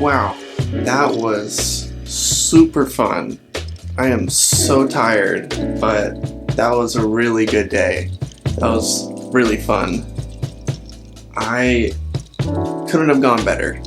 Wow, that was super fun. I am so tired, but that was a really good day. That was really fun. I couldn't have gone better.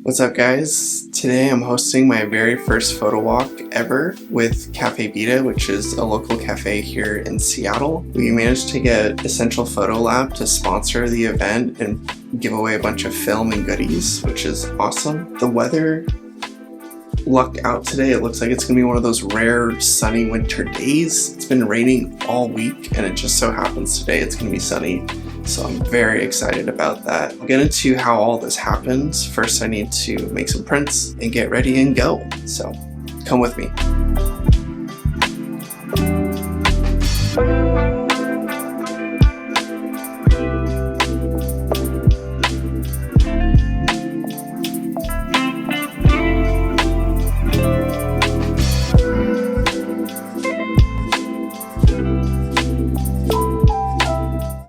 What's up, guys? Today I'm hosting my very first photo walk ever with Caffe Vita, which is a local cafe here in Seattle. We managed to get Essential Photo Lab to sponsor the event and give away a bunch of film and goodies, which is awesome. The weather lucked out today. It looks like it's gonna be one of those rare sunny winter days. It's been raining all week and it just so happens today it's gonna be sunny. So I'm very excited about that. I'll get into how all this happens. First, I need to make some prints and get ready and go. So come with me.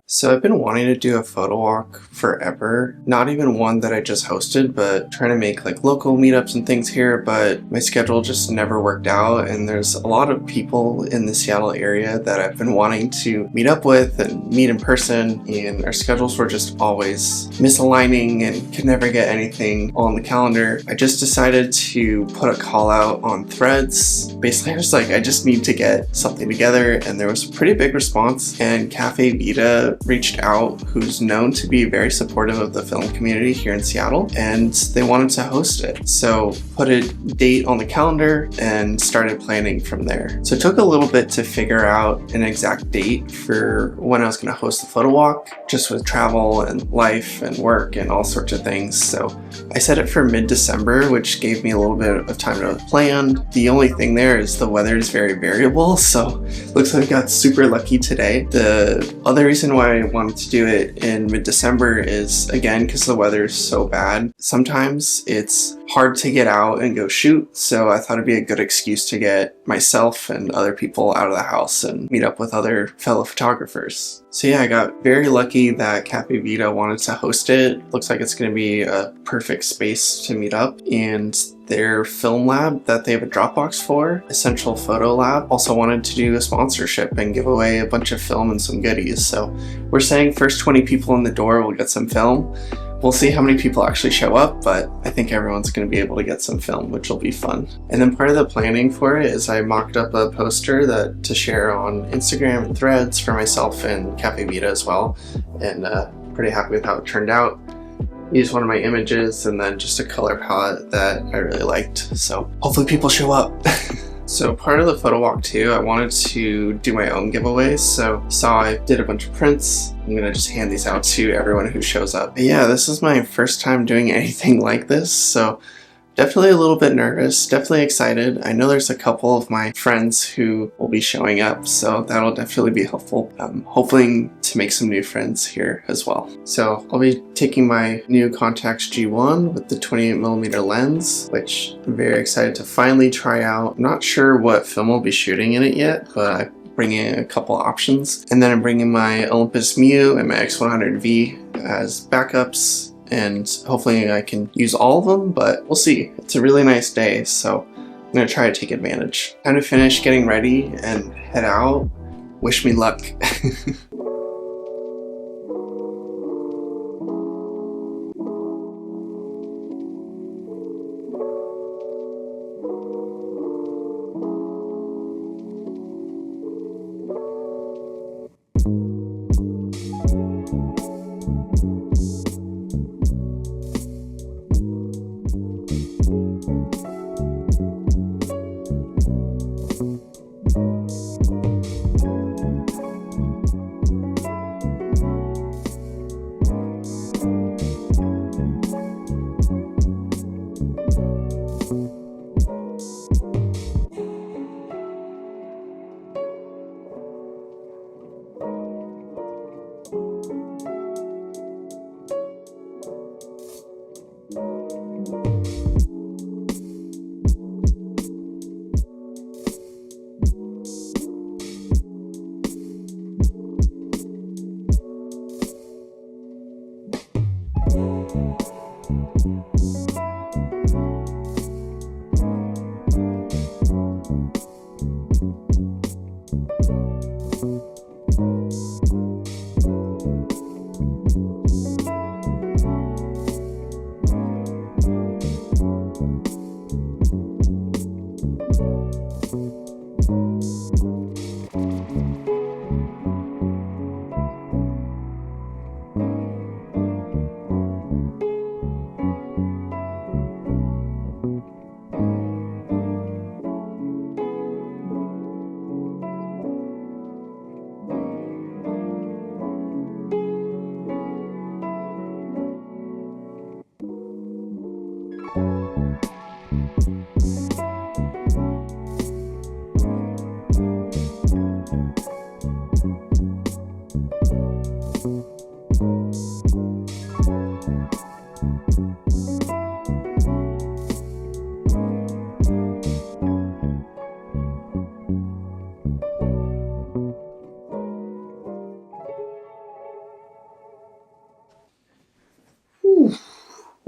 So I've been wanting to do a photo walk forever. Not even one that I just hosted, but trying to make like local meetups and things here, but my schedule just never worked out, and there's a lot of people in the Seattle area that I've been wanting to meet up with and meet in person, and our schedules were just always misaligning and could never get anything on the calendar. I just decided to put a call out on Threads. Basically I was like, I just need to get something together, and there was a pretty big response, and Caffe Vita reached out, who's known to be very supportive of the film community here in Seattle, and they wanted to host it. So put a date on the calendar and started planning from there. So it took a little bit to figure out an exact date for when I was going to host the photo walk, just with travel and life and work and all sorts of things. So I set it for mid-December, which gave me a little bit of time to plan. The only thing there is the weather is very variable, so looks like I got super lucky today. The other reason why I wanted to do it in mid-December is, again, because the weather is so bad. Sometimes it's hard to get out and go shoot, so I thought it'd be a good excuse to get myself and other people out of the house and meet up with other fellow photographers. So yeah, I got very lucky that Caffe Vita wanted to host it. Looks like it's going to be a perfect space to meet up, and their film lab that they have a Dropbox for, Essential Photo Lab, also wanted to do a sponsorship and give away a bunch of film and some goodies. So we're saying first 20 people in the door will get some film. We'll see how many people actually show up, but I think everyone's going to be able to get some film, which will be fun. And then part of the planning for it is I mocked up a poster to share on Instagram and Threads for myself and Caffe Vita as well, and pretty happy with how it turned out. Used one of my images and then just a color palette that I really liked, so hopefully people show up. So part of the photo walk too, I wanted to do my own giveaways. So you saw I did a bunch of prints. I'm gonna just hand these out to everyone who shows up. But yeah, this is my first time doing anything like this, so definitely a little bit nervous, definitely excited. I know there's a couple of my friends who will be showing up, so that'll definitely be helpful. I'm hoping to make some new friends here as well. So I'll be taking my new Contax G1 with the 28mm lens, which I'm very excited to finally try out. I'm not sure what film I'll be shooting in it yet, but I'm bringing a couple options. And then I'm bringing my Olympus Mu and my X100V as backups, and hopefully I can use all of them, but we'll see. It's a really nice day, so I'm gonna try to take advantage. Time to finish getting ready and head out. Wish me luck.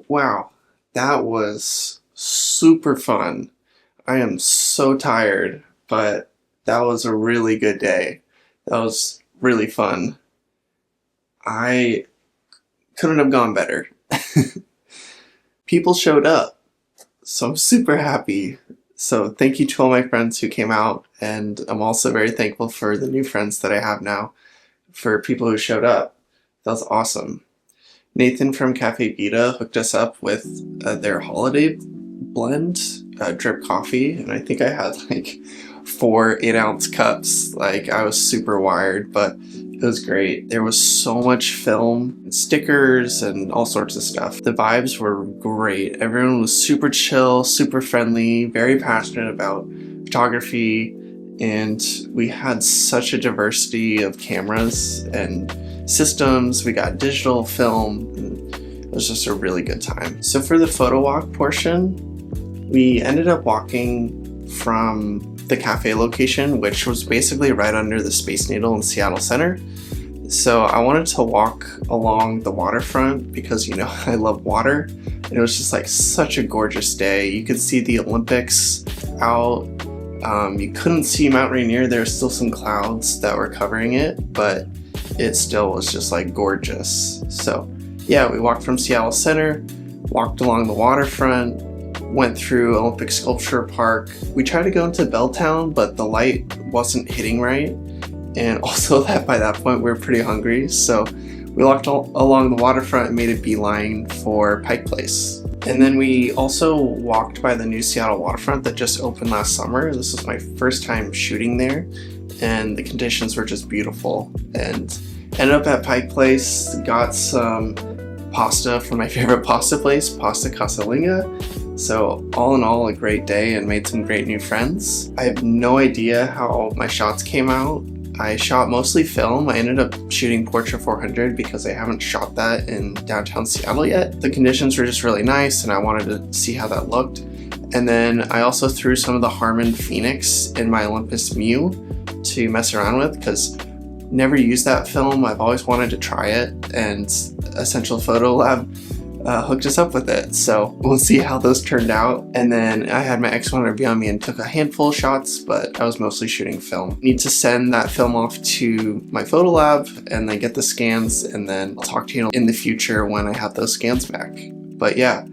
Wow, that was super fun. I am so tired, but that was a really good day. That was really fun. I couldn't have gone better. People showed up, so I'm super happy. So thank you to all my friends who came out, and I'm also very thankful for the new friends that I have now, for people who showed up. That was awesome. Nathan from Caffe Vita hooked us up with their holiday blend, drip coffee, and I think I had like 4 8-ounce cups. Like, I was super wired, but it was great. There was so much film and stickers and all sorts of stuff. The vibes were great. Everyone was super chill, super friendly, very passionate about photography, and we had such a diversity of cameras and systems. We got digital film, and it was just a really good time. So for the photo walk portion, we ended up walking from the cafe location, which was basically right under the Space Needle in Seattle Center. So I wanted to walk along the waterfront because, you know, I love water, and it was just like such a gorgeous day. You could see the Olympics out. You couldn't see Mount Rainier. There were still some clouds that were covering it, but it still was just like gorgeous. So yeah, we walked from Seattle Center, walked along the waterfront, went through Olympic Sculpture Park. We tried to go into Belltown, but the light wasn't hitting right. And also that by that point we were pretty hungry. So we walked along the waterfront and made a beeline for Pike Place. And then we also walked by the new Seattle waterfront that just opened last summer. This was my first time shooting there, and the conditions were just beautiful. And ended up at Pike Place, got some pasta from my favorite pasta place, Pasta Casalinga. So all in all, a great day, and made some great new friends. I have no idea how my shots came out. I shot mostly film. I ended up shooting Portra 400 because I haven't shot that in downtown Seattle yet. The conditions were just really nice, and I wanted to see how that looked. And then I also threw some of the Harman Phoenix in my Olympus Mu to mess around with, because never used that film. I've always wanted to try it, and Essential Photo Lab hooked us up with it. So we'll see how those turned out. And then I had my X100 on me and took a handful of shots, but I was mostly shooting film. Need to send that film off to my photo lab and then get the scans, and then I'll talk to you in the future when I have those scans back. But yeah,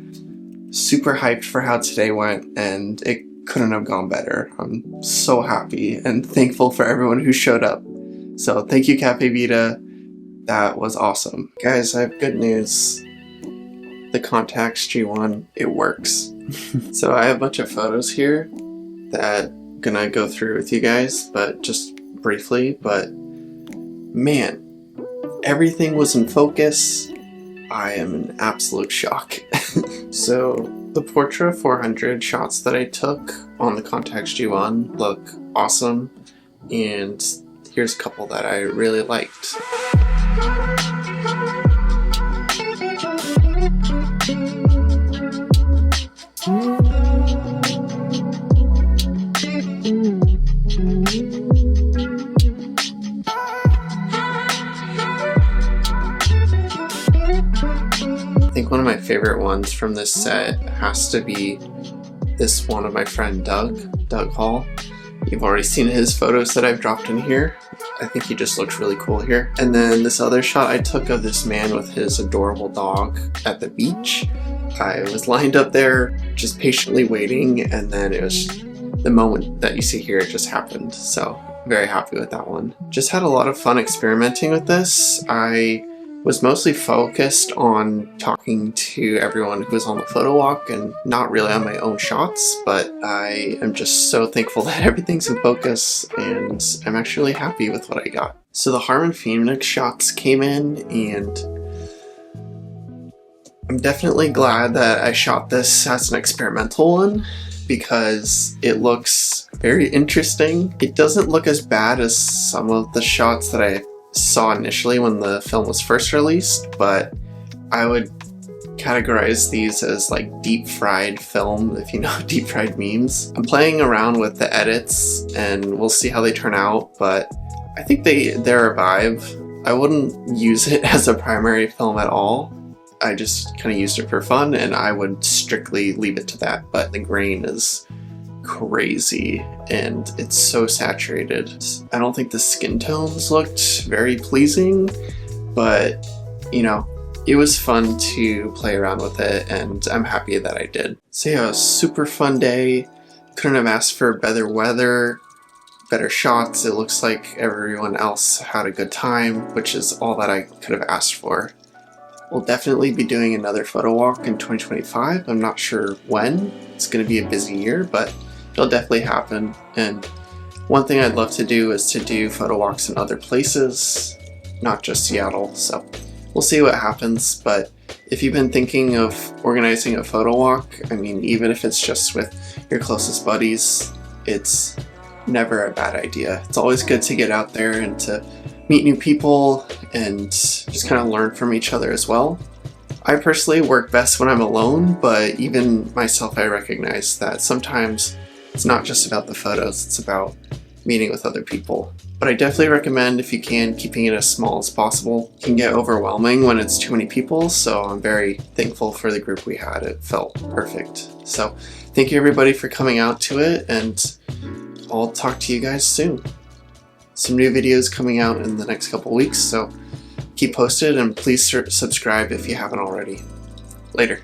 super hyped for how today went, and it couldn't have gone better. I'm so happy and thankful for everyone who showed up. So thank you, Caffe Vita. That was awesome. Guys, I have good news. The Contax G1, it works. So I have a bunch of photos here that gonna go through with you guys, but just briefly. But man, everything was in focus. I am in absolute shock. So the Portra 400 shots that I took on the Contax G1 look awesome, and here's a couple that I really liked. I think one of my favorite ones from this set has to be this one of my friend Doug Hall. You've already seen his photos that I've dropped in here. I think he just looks really cool here. And then this other shot I took of this man with his adorable dog at the beach. I was lined up there just patiently waiting, and then it was the moment that you see here, it just happened. So very happy with that one. Just had a lot of fun experimenting with this. I was mostly focused on talking to everyone who was on the photo walk and not really on my own shots, but I am just so thankful that everything's in focus, and I'm actually happy with what I got. So the Harmon Phoenix shots came in, and I'm definitely glad that I shot this as an experimental one because it looks very interesting. It doesn't look as bad as some of the shots that I saw initially when the film was first released, but I would categorize these as like deep fried film, if you know deep fried memes. I'm playing around with the edits and we'll see how they turn out, but I think they're a vibe. I wouldn't use it as a primary film at all. I just kind of used it for fun, and I would strictly leave it to that, but the grain is crazy and it's so saturated. I don't think the skin tones looked very pleasing, but you know, it was fun to play around with it, and I'm happy that I did. So yeah, it was a super fun day. Couldn't have asked for better weather, better shots. It looks like everyone else had a good time, which is all that I could have asked for. We'll definitely be doing another photo walk in 2025. I'm not sure when. It's going to be a busy year, but it'll definitely happen. And one thing I'd love to do is to do photo walks in other places, not just Seattle. So we'll see what happens. But if you've been thinking of organizing a photo walk, I mean, even if it's just with your closest buddies, it's never a bad idea. It's always good to get out there and to meet new people and just kind of learn from each other as well. I personally work best when I'm alone, but even myself, I recognize that sometimes it's not just about the photos, it's about meeting with other people. But I definitely recommend, if you can, keeping it as small as possible. It can get overwhelming when it's too many people, so I'm very thankful for the group we had. It felt perfect. So thank you everybody for coming out to it, and I'll talk to you guys soon. Some new videos coming out in the next couple weeks, so keep posted, and please subscribe if you haven't already. Later.